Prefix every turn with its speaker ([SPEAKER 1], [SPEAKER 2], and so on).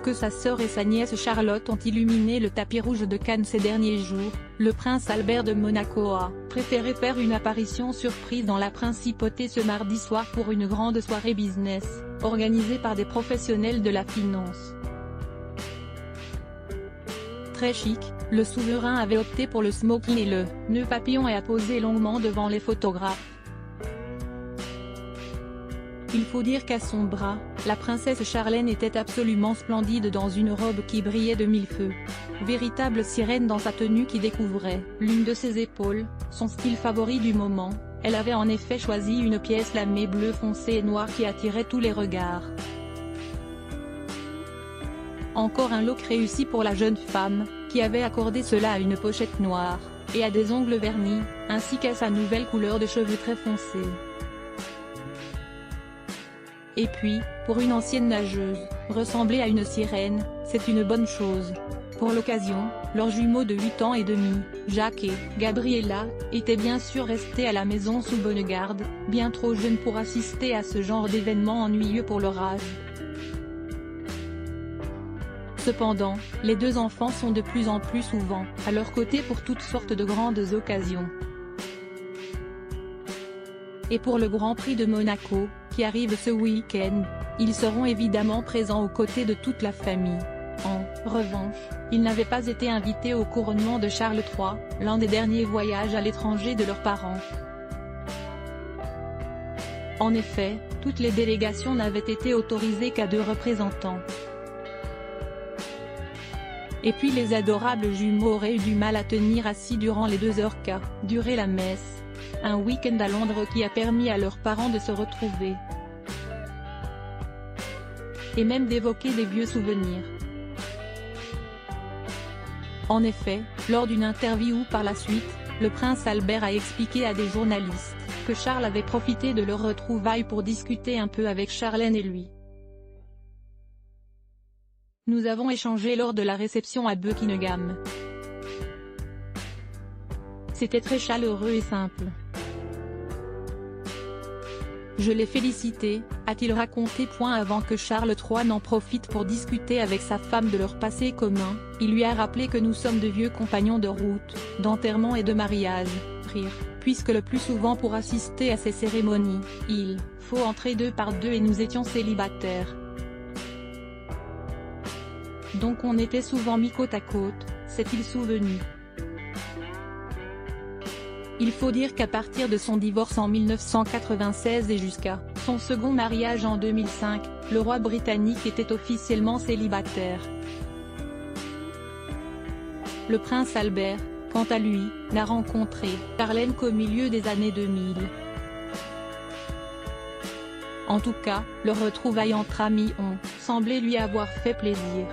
[SPEAKER 1] que sa sœur et sa nièce Charlotte ont illuminé le tapis rouge de Cannes ces derniers jours, le prince Albert de Monaco a préféré faire une apparition surprise dans la principauté ce mardi soir pour une grande soirée business, organisée par des professionnels de la finance. Très chic, le souverain avait opté pour le smoking et le nœud papillon et a posé longuement devant les photographes. Il faut dire qu'à son bras, la princesse Charlène était absolument splendide dans une robe qui brillait de mille feux. Véritable sirène dans sa tenue qui découvrait l'une de ses épaules, son style favori du moment. Elle avait en effet choisi une pièce lamée bleu foncé et noir qui attirait tous les regards. Encore un look réussi pour la jeune femme, qui avait accordé cela à une pochette noire, et à des ongles vernis, ainsi qu'à sa nouvelle couleur de cheveux très foncée. Et puis, pour une ancienne nageuse, ressembler à une sirène, c'est une bonne chose. Pour l'occasion, leurs jumeaux de 8 ans et demi, Jacques et Gabriella, étaient bien sûr restés à la maison sous bonne garde, bien trop jeunes pour assister à ce genre d'événements ennuyeux pour leur âge. Cependant, les deux enfants sont de plus en plus souvent à leur côté pour toutes sortes de grandes occasions. Et pour le Grand Prix de Monaco, qui arrive ce week-end, ils seront évidemment présents aux côtés de toute la famille. En revanche, ils n'avaient pas été invités au couronnement de Charles III, l'un des derniers voyages à l'étranger de leurs parents. En effet, toutes les délégations n'avaient été autorisées qu'à 2 représentants. Et puis les adorables jumeaux auraient eu du mal à tenir assis durant les 2 heures qu'a duré la messe. Un week-end à Londres qui a permis à leurs parents de se retrouver. Et même d'évoquer des vieux souvenirs. En effet, lors d'une interview par la suite, le prince Albert a expliqué à des journalistes que Charles avait profité de leur retrouvaille pour discuter un peu avec Charlène et lui. Nous avons échangé lors de la réception à Buckingham. C'était très chaleureux et simple. Je l'ai félicité, a-t-il raconté. Avant que Charles III n'en profite pour discuter avec sa femme de leur passé commun, il lui a rappelé que nous sommes de vieux compagnons de route, d'enterrement et de mariage. Rire, puisque le plus souvent pour assister à ces cérémonies, il faut entrer 2 par 2 et nous étions célibataires. Donc on était souvent mis côte à côte, s'est-il souvenu. Il faut dire qu'à partir de son divorce en 1996 et jusqu'à son second mariage en 2005, le roi britannique était officiellement célibataire. Le prince Albert, quant à lui, n'a rencontré Charlène qu'au milieu des années 2000. En tout cas, leurs retrouvailles entre amis ont semblé lui avoir fait plaisir.